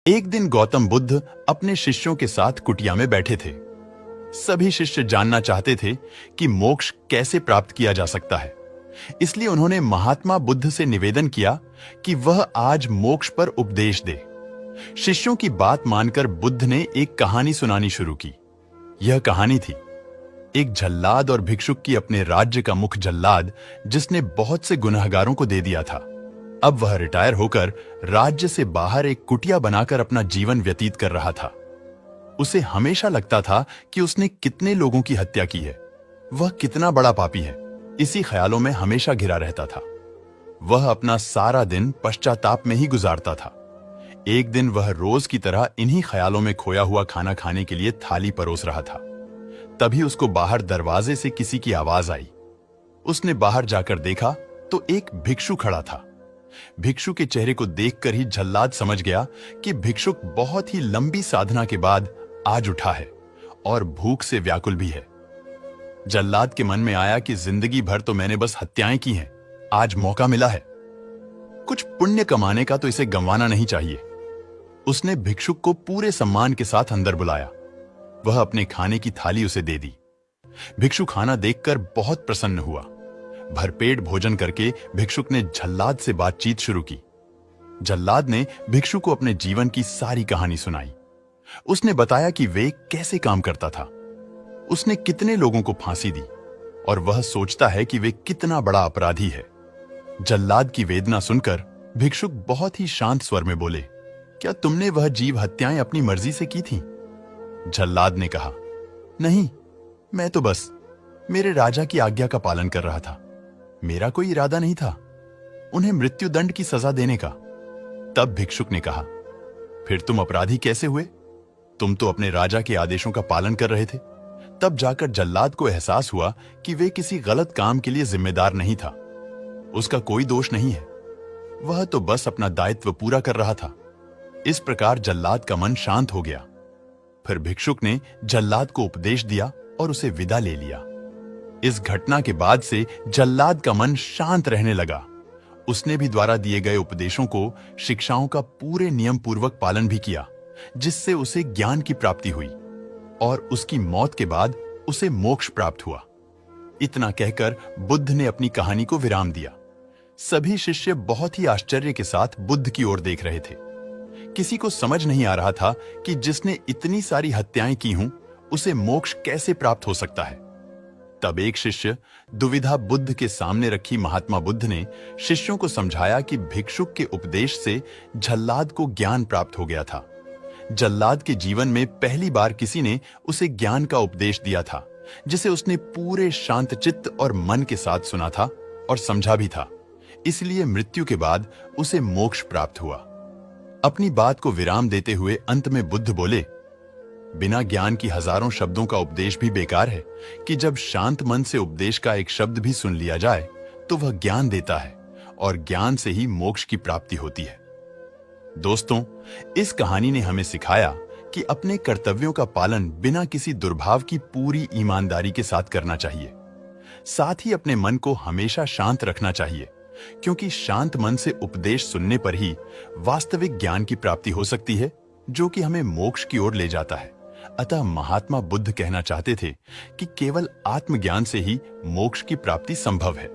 एक दिन गौतम बुद्ध अपने शिष्यों के साथ कुटिया में बैठे थे। सभी शिष्य जानना चाहते थे कि मोक्ष कैसे प्राप्त किया जा सकता है। इसलिए उन्होंने महात्मा बुद्ध से निवेदन किया कि वह आज मोक्ष पर उपदेश दे। शिष्यों की बात मानकर बुद्ध ने एक कहानी सुनानी शुरू की। यह कहानी थी एक जल्लाद और भिक्षुक की, अपने राज्य का मुख्य जल्लाद जिसने बहुत से गुनहगारों को दे दिया था। अब वह रिटायर होकर राज्य से बाहर एक कुटिया बनाकर अपना जीवन व्यतीत कर रहा था। उसे हमेशा लगता था कि उसने कितने लोगों की हत्या की है, वह कितना बड़ा पापी है। इसी ख्यालों में हमेशा घिरा रहता था। वह अपना सारा दिन पश्चाताप में ही गुजारता था। एक दिन वह रोज की तरह इन्हीं ख्यालों में खोया हुआ खाना खाने के लिए थाली परोस रहा था। तभी उसको बाहर दरवाजे से किसी की आवाज आई। उसने बाहर जाकर देखा तो एक भिक्षु खड़ा था। भिक्षु के चेहरे को देखकर ही जल्लाद समझ गया कि भिक्षुक बहुत ही लंबी साधना के बाद आज उठा है और भूख से व्याकुल भी है। जल्लाद के मन में आया कि जिंदगी भर तो मैंने बस हत्याएं की हैं, आज मौका मिला है, कुछ पुण्य कमाने का तो इसे गंवाना नहीं चाहिए। उसने भिक्षुक को पूरे सम्मान के साथ अंदर बुलाया। वह अपने खाने की थाली उसे दे दी। भिक्षु खाना देखकर बहुत प्रसन्न हुआ। भरपेट भोजन करके भिक्षुक ने जल्लाद से बातचीत शुरू की। जल्लाद ने भिक्षु को अपने जीवन की सारी कहानी सुनाई। उसने बताया कि वे कैसे काम करता था, उसने कितने लोगों को फांसी दी और वह सोचता है कि वे कितना बड़ा अपराधी है। जल्लाद की वेदना सुनकर भिक्षुक बहुत ही शांत स्वर में बोले, क्या तुमने वह जीव हत्याएं अपनी मर्जी से की थी? जल्लाद ने कहा, नहीं, मैं तो बस मेरे राजा की आज्ञा का पालन कर रहा था। मेरा कोई इरादा नहीं था उन्हें मृत्युदंड की सजा देने का। तब भिक्षुक ने कहा, फिर तुम अपराधी कैसे हुए? तुम तो अपने राजा के आदेशों का पालन कर रहे थे। तब जाकर जल्लाद को एहसास हुआ कि वे किसी गलत काम के लिए जिम्मेदार नहीं था। उसका कोई दोष नहीं है, वह तो बस अपना दायित्व पूरा कर रहा था। इस प्रकार जल्लाद का मन शांत हो गया। फिर भिक्षुक ने जल्लाद को उपदेश दिया और उसे विदा ले लिया। इस घटना के बाद से जल्लाद का मन शांत रहने लगा। उसने भी द्वारा दिए गए उपदेशों को, शिक्षाओं का पूरे नियम पूर्वक पालन भी किया, जिससे उसे ज्ञान की प्राप्ति हुई और उसकी मौत के बाद उसे मोक्ष प्राप्त हुआ। इतना कहकर बुद्ध ने अपनी कहानी को विराम दिया। सभी शिष्य बहुत ही आश्चर्य के साथ बुद्ध की ओर देख रहे थे। किसी को समझ नहीं आ रहा था कि जिसने इतनी सारी हत्याएं की हों, उसे मोक्ष कैसे प्राप्त हो सकता है। तब एक शिष्य दुविधा बुद्ध के सामने रखी। महात्मा बुद्ध ने शिष्यों को समझाया कि भिक्षुक के उपदेश से जल्लाद को ज्ञान प्राप्त हो गया था। जल्लाद के जीवन में पहली बार किसी ने उसे ज्ञान का उपदेश दिया था, जिसे उसने पूरे शांत चित्त और मन के साथ सुना था और समझा भी था। इसलिए मृत्यु के बाद उसे मोक्ष प्राप्त हुआ। अपनी बात को विराम देते हुए अंत में बुद्ध बोले, बिना ज्ञान की हजारों शब्दों का उपदेश भी बेकार है कि जब शांत मन से उपदेश का एक शब्द भी सुन लिया जाए तो वह ज्ञान देता है और ज्ञान से ही मोक्ष की प्राप्ति होती है। दोस्तों, इस कहानी ने हमें सिखाया कि अपने कर्तव्यों का पालन बिना किसी दुर्भाव की पूरी ईमानदारी के साथ करना चाहिए। साथ ही अपने मन को हमेशा शांत रखना चाहिए, क्योंकि शांत मन से उपदेश सुनने पर ही वास्तविक ज्ञान की प्राप्ति हो सकती है, जो कि हमें मोक्ष की ओर ले जाता है। अतः महात्मा बुद्ध कहना चाहते थे कि केवल आत्मज्ञान से ही मोक्ष की प्राप्ति संभव है।